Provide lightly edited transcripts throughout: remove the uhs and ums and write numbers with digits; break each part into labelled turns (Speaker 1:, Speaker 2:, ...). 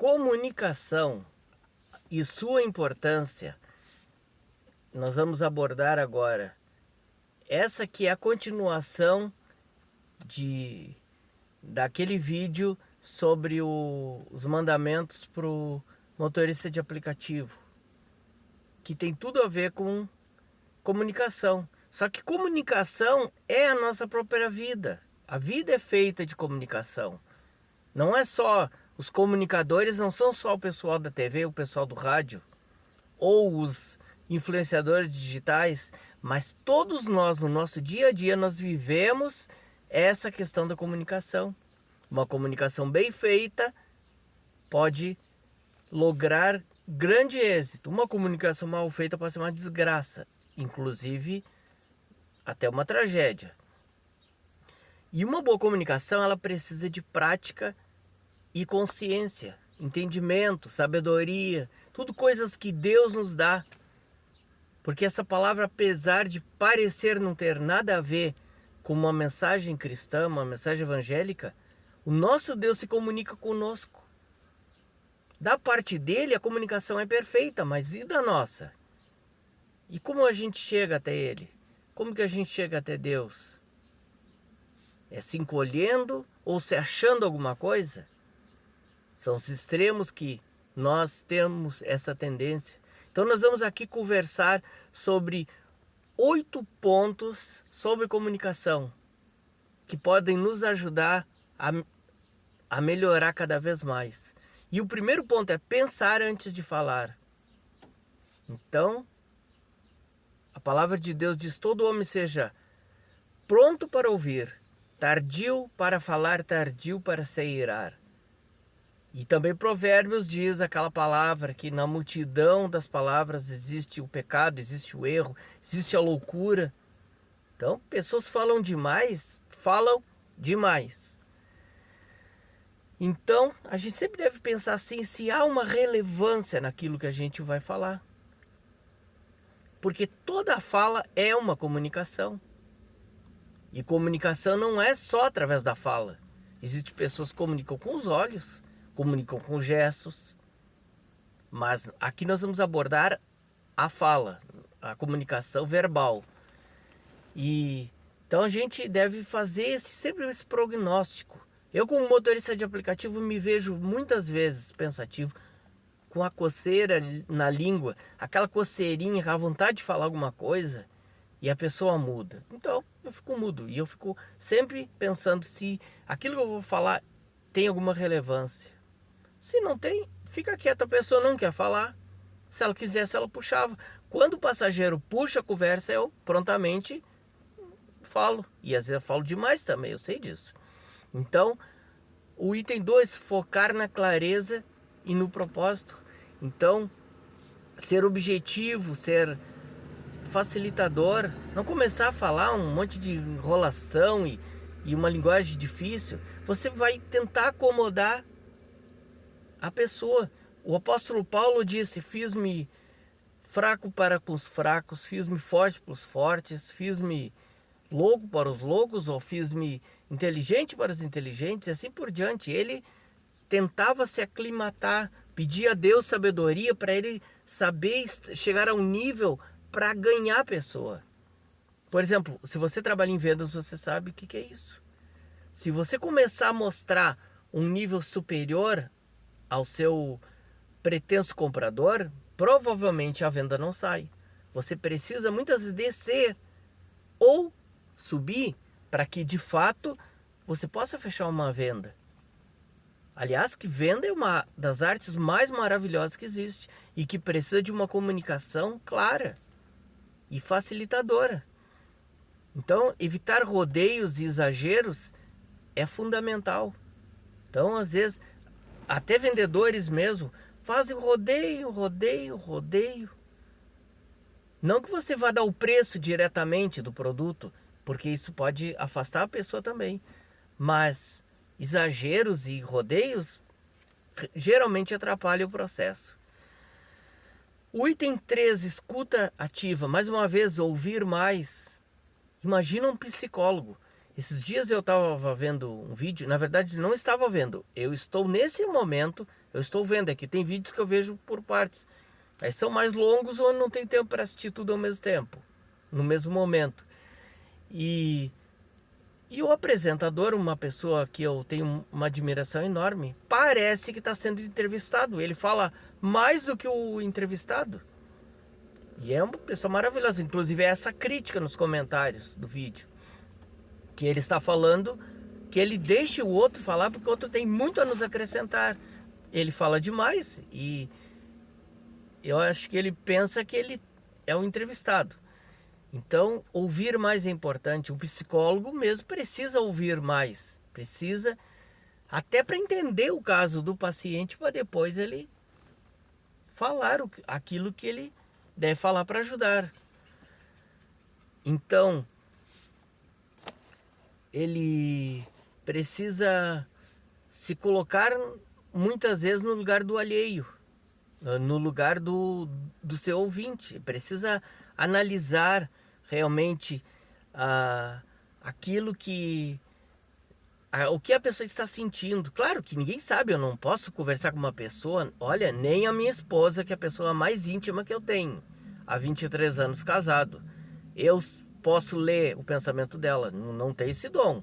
Speaker 1: comunicação e sua importância, nós vamos abordar agora. Essa que é a continuação daquele vídeo sobre os mandamentos para o motorista de aplicativo, que tem tudo a ver com comunicação. Só que comunicação é a nossa própria vida. A vida é feita de comunicação. Não é só os comunicadores, não são só o pessoal da TV, o pessoal do rádio ou os influenciadores digitais, mas todos nós no nosso dia a dia nós vivemos essa questão da comunicação. Uma comunicação bem feita pode lograr grande êxito. Uma comunicação mal feita pode ser uma desgraça, inclusive até uma tragédia. E uma boa comunicação, ela precisa de prática e consciência, entendimento, sabedoria, tudo coisas que Deus nos dá. Porque essa palavra, apesar de parecer não ter nada a ver com uma mensagem cristã, uma mensagem evangélica, o nosso Deus se comunica conosco. Da parte dele, a comunicação é perfeita, mas e da nossa? E como a gente chega até ele? Como que a gente chega até Deus? É se encolhendo ou se achando alguma coisa? São os extremos que nós temos essa tendência. Então nós vamos aqui conversar sobre 8 pontos sobre comunicação que podem nos ajudar a melhorar cada vez mais. E o primeiro ponto é pensar antes de falar. Então, a palavra de Deus diz: todo homem seja pronto para ouvir, tardio para falar, tardio para se irar. E também Provérbios diz aquela palavra que na multidão das palavras existe o pecado, existe o erro, existe a loucura. Então, pessoas falam demais. Então, a gente sempre deve pensar assim, se há uma relevância naquilo que a gente vai falar. Porque toda fala é uma comunicação. E comunicação não é só através da fala. Existem pessoas que comunicam com os olhos, comunicam com gestos. Mas aqui nós vamos abordar a fala, a comunicação verbal. Então a gente deve fazer sempre esse prognóstico. Eu, como motorista de aplicativo, me vejo muitas vezes pensativo, com a coceira na língua, aquela coceirinha, aquela vontade de falar alguma coisa, e a pessoa muda. Então eu fico mudo e eu fico sempre pensando se aquilo que eu vou falar tem alguma relevância. Se não tem, fica quieto, a pessoa não quer falar. Se ela quisesse, ela puxava. Quando o passageiro puxa a conversa, eu prontamente falo. E às vezes eu falo demais também, eu sei disso. Então, o item 2, focar na clareza e no propósito. Então, ser objetivo, ser facilitador, não começar a falar um monte de enrolação e uma linguagem difícil. Você vai tentar acomodar a pessoa. O apóstolo Paulo disse: fiz-me fraco para os fracos, fiz-me forte para os fortes, fiz-me louco para os loucos, ou fiz-me inteligente para os inteligentes, e assim por diante. Ele tentava se aclimatar, pedia a Deus sabedoria para ele saber chegar a um nível para ganhar a pessoa. Por exemplo, se você trabalha em vendas, você sabe o que é isso. Se você começar a mostrar um nível superior ao seu pretenso comprador, provavelmente a venda não sai. Você precisa muitas vezes descer ou subir para que de fato você possa fechar uma venda. Aliás, que venda é uma das artes mais maravilhosas que existe e que precisa de uma comunicação clara e facilitadora. Então, evitar rodeios e exageros é fundamental. Então, às vezes, até vendedores mesmo fazem rodeio. Não que você vá dar o preço diretamente do produto, porque isso pode afastar a pessoa também. Mas exageros e rodeios geralmente atrapalham o processo. O item 3, escuta ativa. Mais uma vez, ouvir mais. Imagina um psicólogo. Esses dias eu estava vendo um vídeo, na verdade não estava vendo. Eu estou nesse momento Eu estou vendo aqui, tem vídeos que eu vejo por partes. Aí são mais longos ou não tem tempo para assistir tudo ao mesmo tempo, no mesmo momento. E o apresentador, uma pessoa que eu tenho uma admiração enorme, parece que está sendo entrevistado. Ele fala mais do que o entrevistado. E é uma pessoa maravilhosa. Inclusive, é essa crítica nos comentários do vídeo. Que ele está falando que ele deixa o outro falar porque o outro tem muito a nos acrescentar. Ele fala demais e eu acho que ele pensa que ele é o entrevistado. Então, ouvir mais é importante. O psicólogo mesmo precisa ouvir mais. Precisa, até para entender o caso do paciente, para depois ele falar aquilo que ele deve falar para ajudar. Então, ele precisa se colocar muitas vezes no lugar do alheio, no lugar do seu ouvinte. Precisa analisar realmente aquilo o que a pessoa está sentindo. Claro que ninguém sabe, eu não posso conversar com uma pessoa, olha, nem a minha esposa, que é a pessoa mais íntima que eu tenho, há 23 anos casado. Eu posso ler o pensamento dela, não tem esse dom.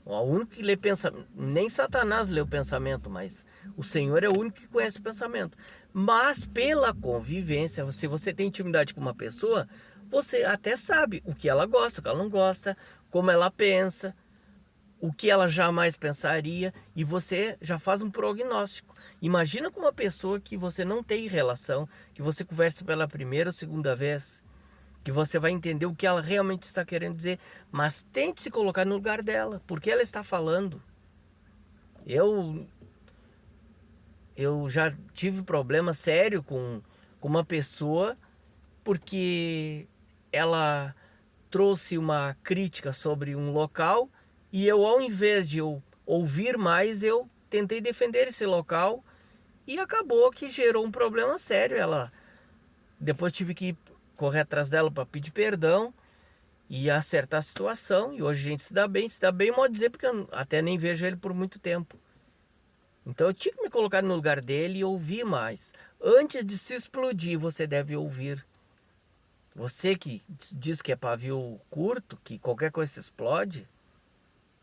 Speaker 1: O único que lê pensamento, nem Satanás lê o pensamento, mas o Senhor é o único que conhece o pensamento. Mas pela convivência, se você tem intimidade com uma pessoa, você até sabe o que ela gosta, o que ela não gosta, como ela pensa, o que ela jamais pensaria, e você já faz um prognóstico. Imagina com uma pessoa que você não tem relação, que você conversa pela primeira ou segunda vez, que você vai entender o que ela realmente está querendo dizer, mas tente se colocar no lugar dela, porque ela está falando. Eu já tive problema sério com uma pessoa, porque ela trouxe uma crítica sobre um local, e eu, ao invés de eu ouvir mais, eu tentei defender esse local, e acabou que gerou um problema sério. Depois tive que correr atrás dela para pedir perdão e acertar a situação. E hoje a gente se dá bem, modo dizer, porque eu até nem vejo ele por muito tempo. Então eu tinha que me colocar no lugar dele e ouvir mais. Antes de se explodir, você deve ouvir. Você que diz que é pavio curto, que qualquer coisa se explode.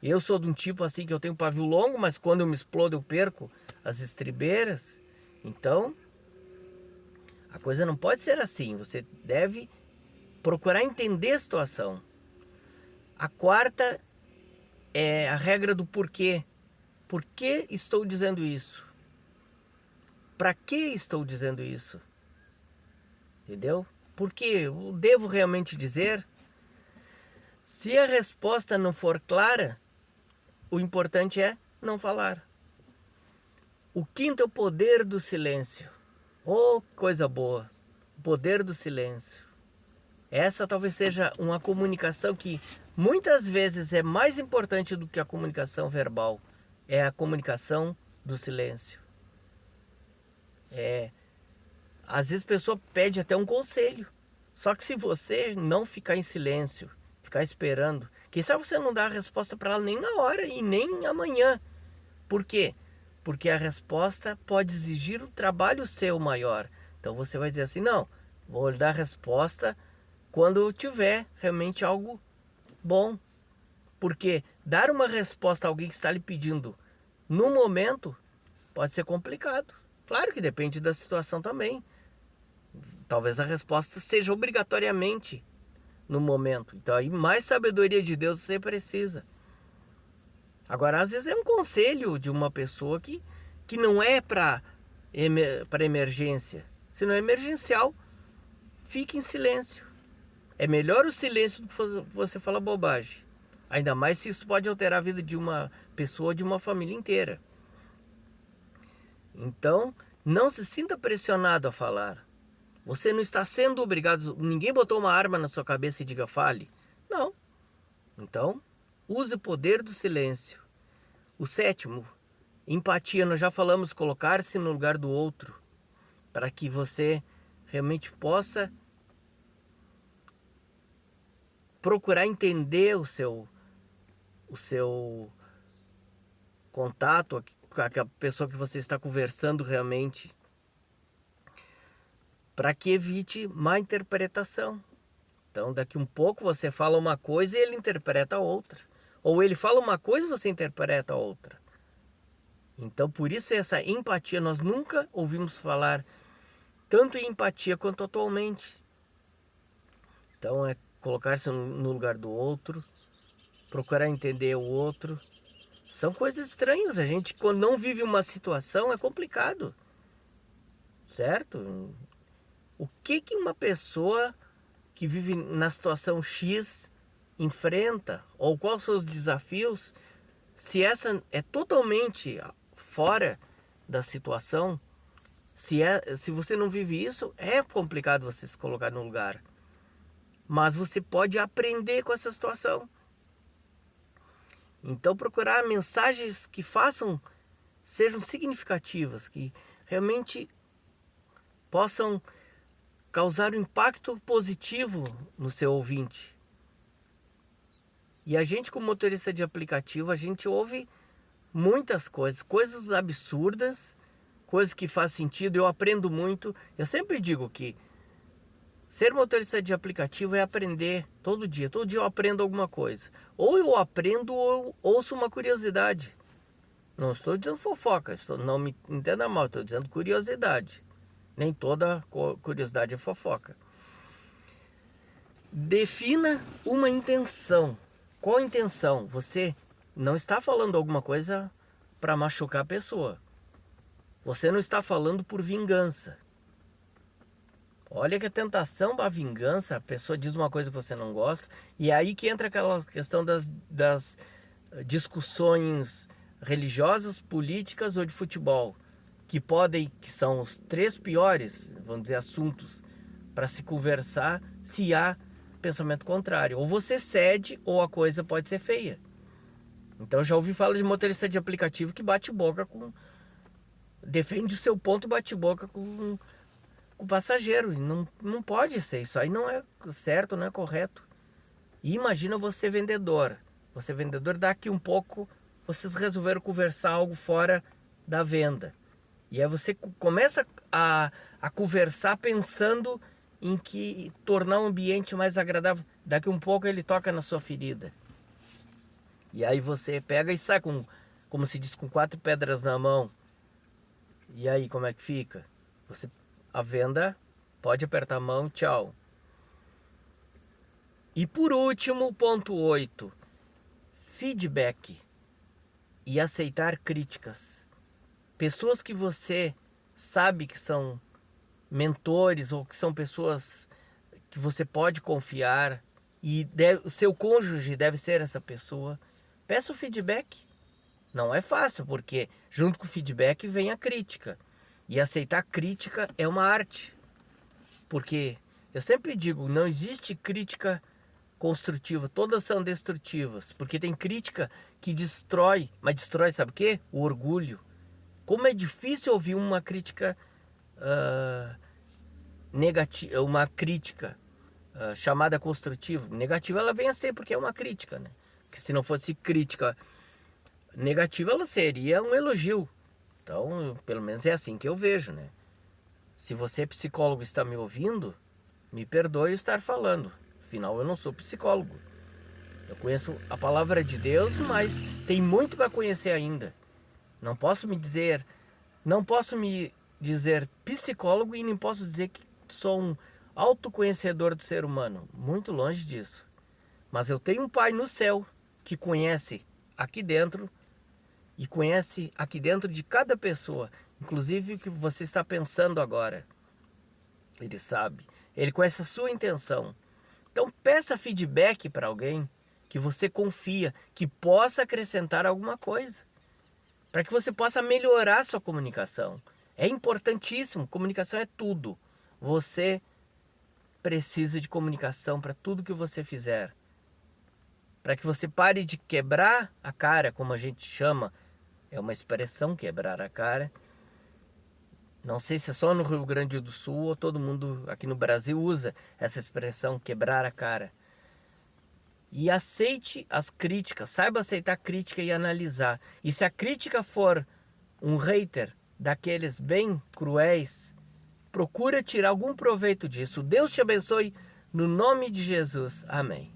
Speaker 1: Eu sou de um tipo assim que eu tenho pavio longo, mas quando eu me explodo eu perco as estribeiras. Então, a coisa não pode ser assim. Você deve procurar entender a situação. A quarta é a regra do porquê. Por que estou dizendo isso? Para que estou dizendo isso? Entendeu? Por que eu devo realmente dizer? Se a resposta não for clara, o importante é não falar. O quinto é o poder do silêncio. Oh, coisa boa! O poder do silêncio. Essa talvez seja uma comunicação que muitas vezes é mais importante do que a comunicação verbal. É a comunicação do silêncio. Às vezes a pessoa pede até um conselho. Só que se você não ficar em silêncio, ficar esperando, quem sabe você não dá a resposta para ela nem na hora e nem amanhã. Por quê? Porque a resposta pode exigir um trabalho seu maior. Então você vai dizer assim, não, vou lhe dar a resposta quando eu tiver realmente algo bom. Porque dar uma resposta a alguém que está lhe pedindo no momento pode ser complicado. Claro que depende da situação também. Talvez a resposta seja obrigatoriamente no momento. Então aí mais sabedoria de Deus você precisa. Agora, às vezes é um conselho de uma pessoa que não é para emergência. Se não é emergencial, fique em silêncio. É melhor o silêncio do que você falar bobagem. Ainda mais se isso pode alterar a vida de uma pessoa, de uma família inteira. Então, não se sinta pressionado a falar. Você não está sendo obrigado, ninguém botou uma arma na sua cabeça e diga fale. Não. Então, use o poder do silêncio. O sétimo, empatia. Nós já falamos, colocar-se no lugar do outro, para que você realmente possa procurar entender o seu contato aquela pessoa que você está conversando realmente, para que evite má interpretação. Então, daqui um pouco você fala uma coisa e ele interpreta outra. Ou ele fala uma coisa e você interpreta outra. Então, por isso essa empatia, nós nunca ouvimos falar tanto em empatia quanto atualmente. Então, é colocar-se no lugar do outro, procurar entender o outro. São coisas estranhas. A gente, quando não vive uma situação, é complicado. Certo? O que uma pessoa que vive na situação X enfrenta? Ou quais são os desafios? Se essa é totalmente fora da situação, se você não vive isso, é complicado você se colocar no lugar. Mas você pode aprender com essa situação. Então procurar mensagens que sejam significativas, que realmente possam causar um impacto positivo no seu ouvinte. E a gente, como motorista de aplicativo, a gente ouve muitas coisas absurdas, coisas que fazem sentido. Eu aprendo muito. Eu sempre digo que ser motorista de aplicativo é aprender todo dia. Todo dia eu aprendo alguma coisa. Ou eu aprendo ou eu ouço uma curiosidade. Não estou dizendo fofoca, não me entenda mal, estou dizendo curiosidade. Nem toda curiosidade é fofoca. Defina uma intenção. Qual a intenção? Você não está falando alguma coisa para machucar a pessoa. Você não está falando por vingança. Olha que a tentação da vingança, a pessoa diz uma coisa que você não gosta, e é aí que entra aquela questão das discussões religiosas, políticas ou de futebol, que são os 3 piores, vamos dizer, assuntos para se conversar se há pensamento contrário. Ou você cede ou a coisa pode ser feia. Então eu já ouvi falar de motorista de aplicativo que bate boca defende o seu ponto e bate boca com o passageiro. E não pode ser, isso aí não é certo, não é correto. E imagina você vendedor. Você vendedor, daqui um pouco vocês resolveram conversar algo fora da venda. E aí você começa a conversar pensando em que tornar o ambiente mais agradável. Daqui um pouco ele toca na sua ferida. E aí você pega e sai como se diz, com 4 pedras na mão. E aí como é que fica? A venda pode apertar a mão, tchau. E por último, ponto 8. Feedback e aceitar críticas. Pessoas que você sabe que são mentores ou que são pessoas que você pode confiar e o seu cônjuge deve ser essa pessoa. Peça o feedback. Não é fácil, porque junto com o feedback vem a crítica. E aceitar crítica é uma arte. Porque eu sempre digo, não existe crítica construtiva, todas são destrutivas. Porque tem crítica que destrói, mas destrói sabe o quê? O orgulho. Como é difícil ouvir uma crítica negativa, uma crítica chamada construtiva. Negativa ela vem a ser porque é uma crítica, né? Porque se não fosse crítica negativa, ela seria um elogio. Então, pelo menos é assim que eu vejo, né? Se você, psicólogo, está me ouvindo, me perdoe estar falando. Afinal, eu não sou psicólogo. Eu conheço a palavra de Deus, mas tem muito para conhecer ainda. Não posso me dizer psicólogo e nem posso dizer que sou um autoconhecedor do ser humano. Muito longe disso. Mas eu tenho um Pai no céu que conhece aqui dentro e conhece aqui dentro de cada pessoa, inclusive o que você está pensando agora. Ele sabe. Ele conhece a sua intenção. Então peça feedback para alguém que você confia, que possa acrescentar alguma coisa, para que você possa melhorar a sua comunicação. É importantíssimo, comunicação é tudo. Você precisa de comunicação para tudo que você fizer. Para que você pare de quebrar a cara, como a gente chama, é uma expressão, quebrar a cara. Não sei se é só no Rio Grande do Sul ou todo mundo aqui no Brasil usa essa expressão, quebrar a cara. E aceite as críticas, saiba aceitar a crítica e analisar. E se a crítica for um hater daqueles bem cruéis, procura tirar algum proveito disso. Deus te abençoe no nome de Jesus. Amém.